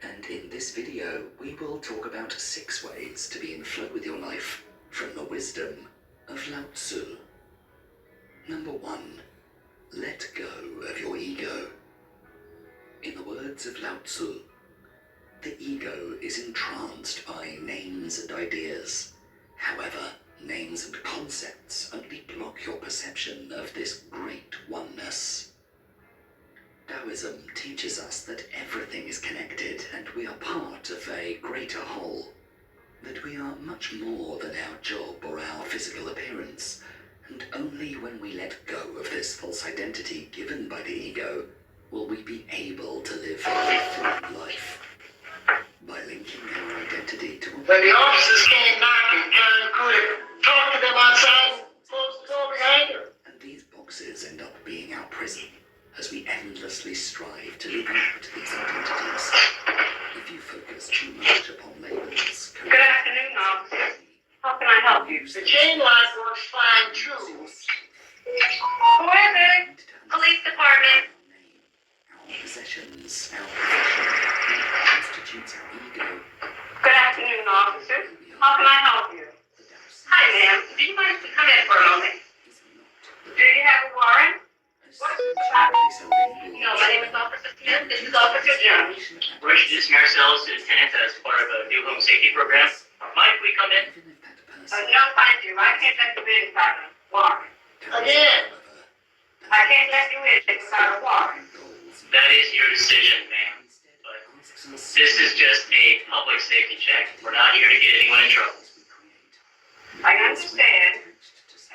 and in this video we will talk about 6 ways to be in flow with your life from the wisdom of Lao Tzu. Number 1. Let go of your ego. In the words of Lao Tzu, the ego is entranced by names and ideas. However, names and concepts only block your perception of this great oneness. Taoism teaches us that everything is connected and we are part of a greater whole, that we are much more than our job or our physical appearance, and only when we let go of this false identity given by the ego will we be able to live a full life. By linking our identity to when the officers came knocking, Karen could talk to them outside and close the door behind her. And these boxes end up being our prison as we endlessly strive to live out these identities. If you focus too much upon labels... Good afternoon, officer. How can I help you? The chain lock works fine too. Who is it? Police department. Our possessions, our profession, constitutes our ego. Good afternoon, officer. How can I help you? Hi, ma'am. Do you mind if we come in for a moment? Do you have a warrant? What is the traffic? No, my name is Officer Smith. This is Officer Jones. We're introducing ourselves to lieutenant as part of a new home safety program. Mind if we come in? No, thank you. I can't let you in without a warrant. Again. I can't let you in without a warrant. That is your decision, ma'am. But this is just a public safety check. We're not here to get anyone in trouble. I understand,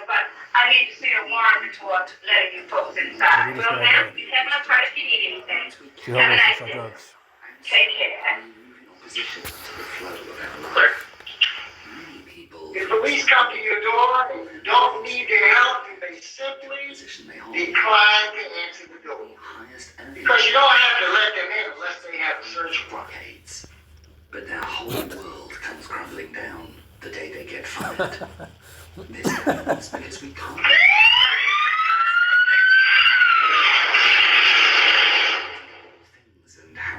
but I need to see a warrant before letting you folks inside. Well, ma'am, you have my card if you need anything. Have a nice day. Take care. Clerk. If police come to your door and you don't need their help, you may simply decline to answer the door. Because you don't have to let them in unless they have a search warrant. But their whole world comes crumbling down the day they get fired. This happens because we can't.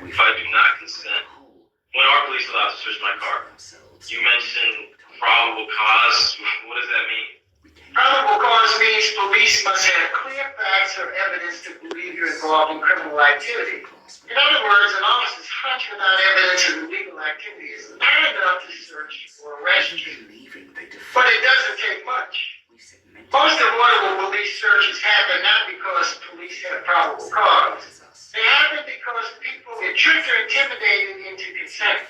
If I do not consent, when are police allowed to search my car? You mentioned probable cause. What does that mean? Probable cause means police must have clear facts or evidence to believe you're involved in criminal activity. In other words, an officer's hunch without evidence of illegal activity is not enough to search or arrest you. But it doesn't take much. Most avoidable police searches happen not because police have probable cause. They happen because people get tricked or intimidated into consent.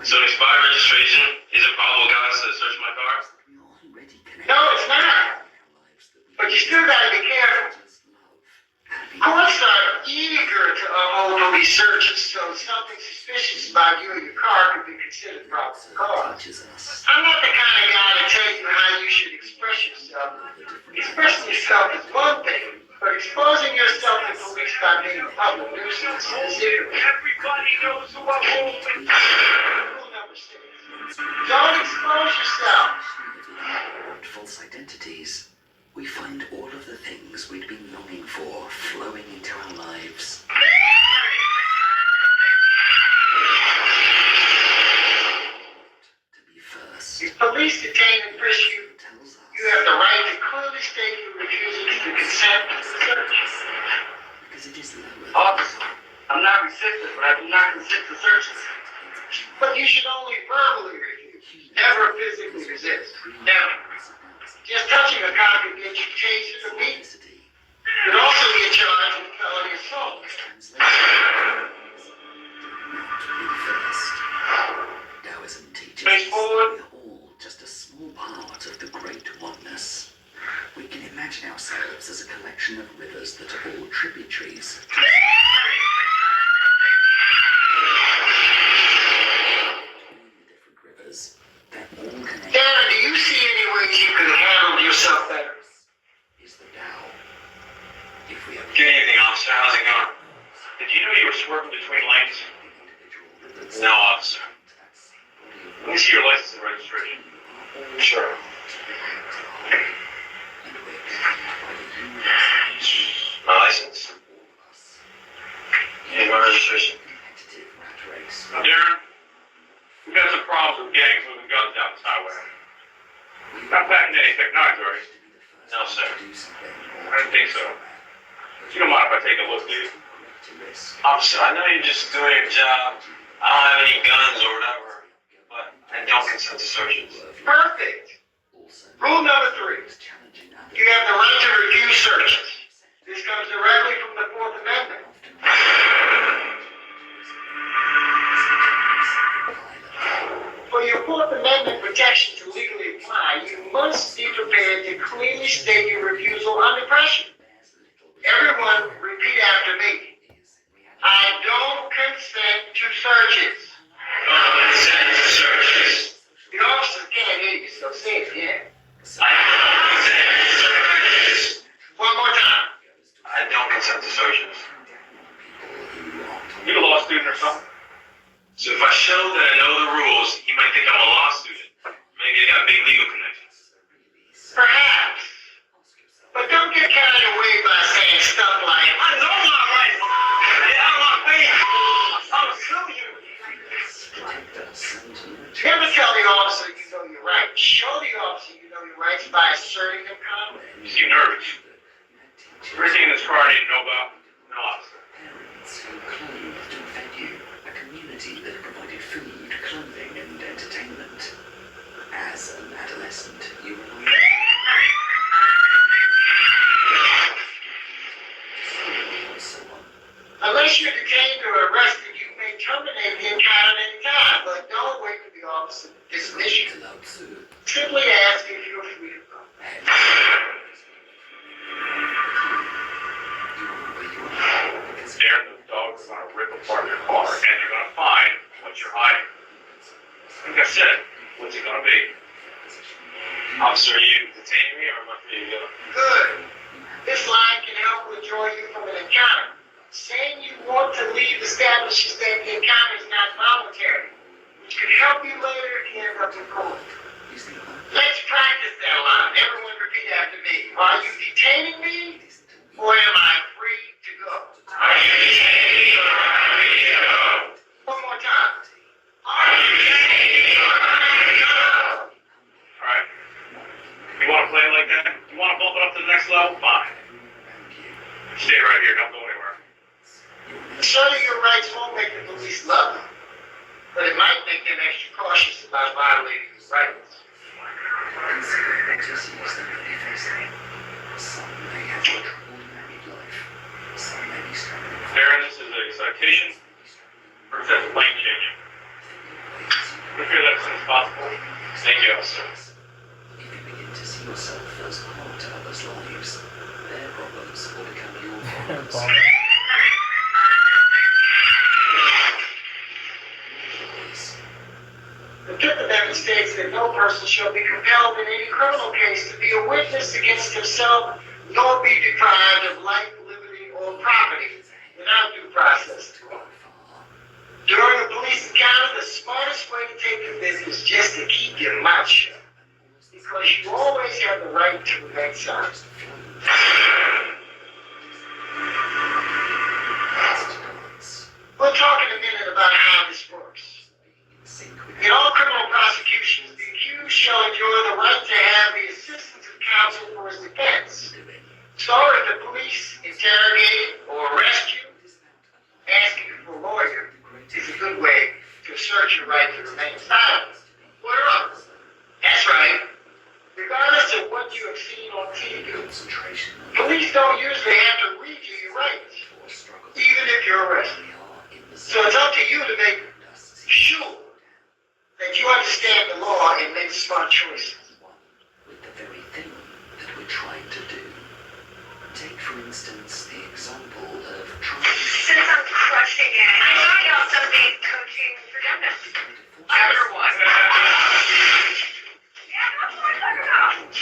So expired registration isn't probable cause to search my car? No, it's not. But you still gotta be careful. Courts are eager to uphold police searches, so something suspicious about you or your car could be considered probable cause. I'm not the kind of guy to tell you how you should express yourself. Expressing yourself is one thing, but exposing yourself to police by being a public nuisance is different. Everybody knows who I want. Rule number 6. Don't expose yourself. False identities, we find all of the things we'd been longing for flowing into our lives. To be first. If police detain and frisk you, you have the right to clearly state your refusal to consent to the search. Because it is lower. Officer, I'm not resistant, but I do not consent to searches. But you should only verbally refuse, never physically resist. Now, just touching a cop could get you tased or beaten. You could also get charged with felony assault. Taoism teaches us that we are all just a small part of the great oneness. We can imagine ourselves as a collection of rivers that are all tributaries. Different rivers. They're all connected. Darren, do you see any ways you could handle yourself better? Is the Tao. If we have Good evening, officer. How's it going? Did you know you were swerving between lanes? No, officer. Let me see your license and registration. Sure. My license? And my registration? runs down this highway. Not packing any technology, are you? No, sir. I didn't think so. You don't mind if I take a look, do you? Officer, I know you're just doing your job. I don't have any guns or whatever, but I don't consent to searches. Perfect. Rule number 3. You have the right to refuse searches. This comes directly from the Fourth Amendment. For your Fourth Amendment protection to legally apply, you must be prepared to clearly state your refusal under pressure. Everyone, repeat after me. I don't consent to searches. Don't consent to searches. The officers can't hear you, so say it again. I don't consent to searches. One more time. I don't consent to searches. You a law student or something? So if I show that I know the rules, you might think I'm a law student. Maybe I got big legal connections. Perhaps. But don't get carried away by saying stuff like, I know my rights. Get out of my face. I'll sue you. Never tell the officer you know your rights. Show the officer you know your rights by asserting them calmly. You seem nervous. Everything in this car I need to know about? No, officer. Parents who clothed and fed you, a community that provided food, clothing, and entertainment. As an adolescent, you were so on. Unless you're detained or arrested, you may terminate the encounter at any time, but don't wait for the officer to dismiss you. Simply ask if you're free to go. There, the dogs are gonna rip apart your car, and they're gonna find what you're hiding. Like I said, what's it gonna be? Officer, are you detaining me, or am I free to go? Good. This line can help withdraw you from an encounter. Saying you want to leave establishes that the encounter is not voluntary, which could help you later if you end up in court. Let's practice that line. Everyone repeat after me. Are you detaining me, or am I free to go? Are you detaining me, or am I free to go? One more time. Are you detaining me, or am I free to go? Alright. You wanna play it like that? You wanna bump it up to the next level? Fine. Stay right here, don't go anywhere. Asserting your rights won't make the police love you, but it might make them extra cautious about violating your rights. Some may have a troubled married life. Some may be struggling. Fairness is a citation for excessive lane changing. We fear that as soon as possible. Thank you, officer. If you begin to see yourself as part of others' lives, their problems will become your problems. The Fifth Amendment states that no person shall be compelled in any criminal case to be a witness against himself, nor be deprived of life, liberty, or property without due process. During a police encounter, the smartest way to take the business is just to keep your mouth shut, because you always have the right to remain silent. We'll talk in a minute about how this works. In all criminal prosecutions, the accused shall enjoy the right to have the assistance of counsel for his defense. So if the police interrogate or arrest you, asking for a lawyer is a good way to assert your right to remain silent. What up? That's right. Regardless of what you have seen on TV, police don't usually have to read you your rights, even if you're arrested. So it's up to you to make sure that you understand the law and make smart choices. With the very thing that we're trying to do. Take, for instance, the example of trying Since I'm crushed again, I saw y'all Sunday coaching for gymnasts. I heard one. Yeah, that's what I'm talking about.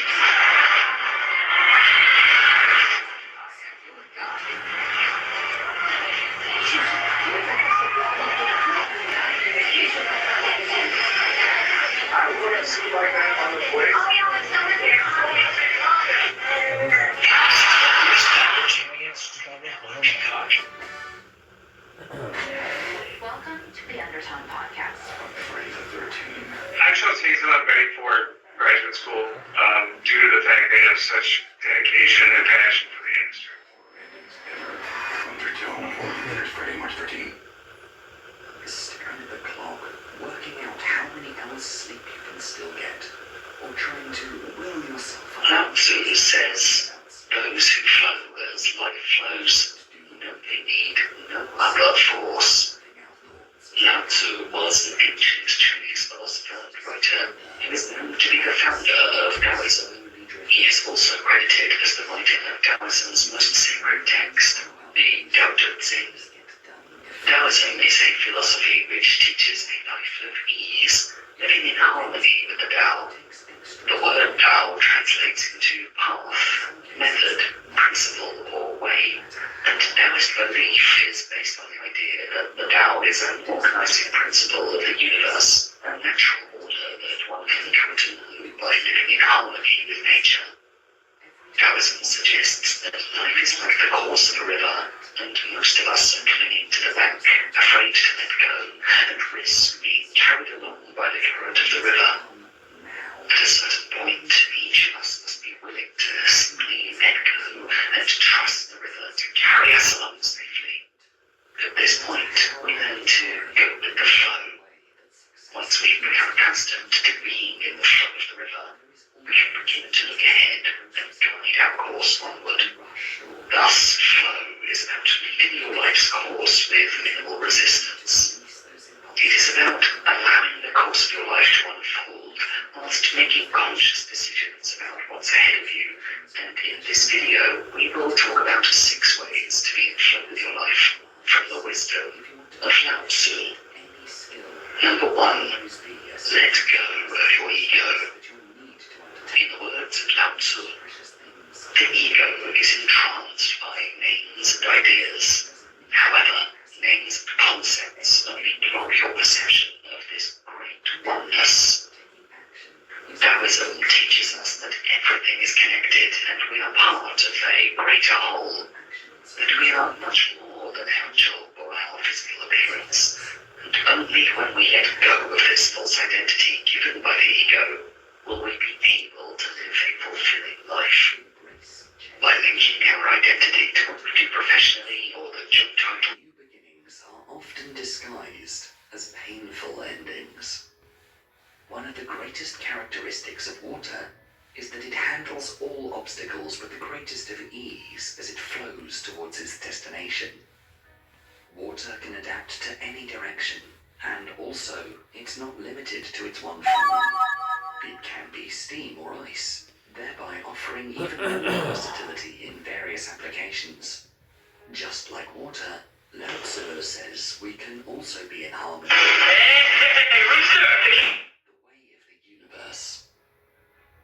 Welcome to the Undertone Podcast. I trust State's not ready for graduate school due to the fact they have such dedication and passion for the industry. There's pretty much 13. Staring at the clock, working out how many hours sleep you can still get, or trying to will yourself up. Lao Tzu says, those who flow as life flows, know they need no other force. Lao Tzu was an ancient Chinese philosopher and writer. He was known to be the founder of Taoism. He is also credited as the writer of Taoism's most sacred text, the Tao Te Ching. Taoism is a philosophy which teaches a life of ease, living in harmony with the Tao. The word Tao translates into path, method, principle, or way, and Taoist belief is based on the idea that the Tao is an organizing principle of the universe, a natural order that one can come to know by living in harmony with nature. Taoism suggests that life is like the course of a river, and most of us are clinging to the bank, afraid to let go, and risk being carried along by the current of the river. At a certain point, each of us must be willing to simply let go and trust the river to carry us along safely. At this point, we learn to go with the flow. Once we've become accustomed to being in the flow of the river, we can begin to look ahead and guide our course onward. Thus, flow is about leading your life's course with minimal resistance. It is about allowing the course of your life to unfold whilst making conscious decisions about what's ahead of you. And in this video, we will talk about 6 ways to be in flow with your life from the wisdom of Lao Tzu. Number 1, let go of your ego. In the words of Lao Tzu, the ego is entranced by names and ideas. However, names and concepts only block your perception of this great oneness. Taoism teaches us that everything is connected and we are part of a greater whole. That we are much more than our job or our physical appearance. And only when we let go of this false identity given by the ego will we be able to live a fulfilling life. By linking our identity to what we do professionally or the job title. New beginnings are often disguised as painful endings. One of the greatest characteristics of water is that it handles all obstacles with the greatest of ease as it flows towards its destination. Water can adapt to any direction, and also it's not limited to its one form. It can be steam or ice, thereby offering even more versatility in various applications. Just like water, Lao Tzu says we can also be in harmony with the way of the universe.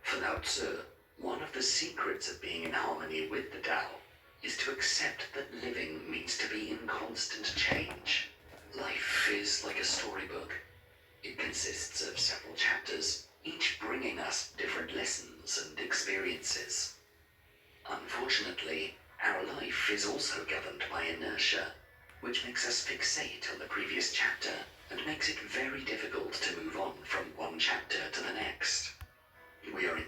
For Lao Tzu, one of the secrets of being in harmony with the Tao is to accept that living means to be in constant change. Life is like a storybook. It consists of several chapters, each bringing us different lessons and experiences. Unfortunately, our life is also governed by inertia, which makes us fixate on the previous chapter and makes it very difficult to move on from one chapter to the next. We are in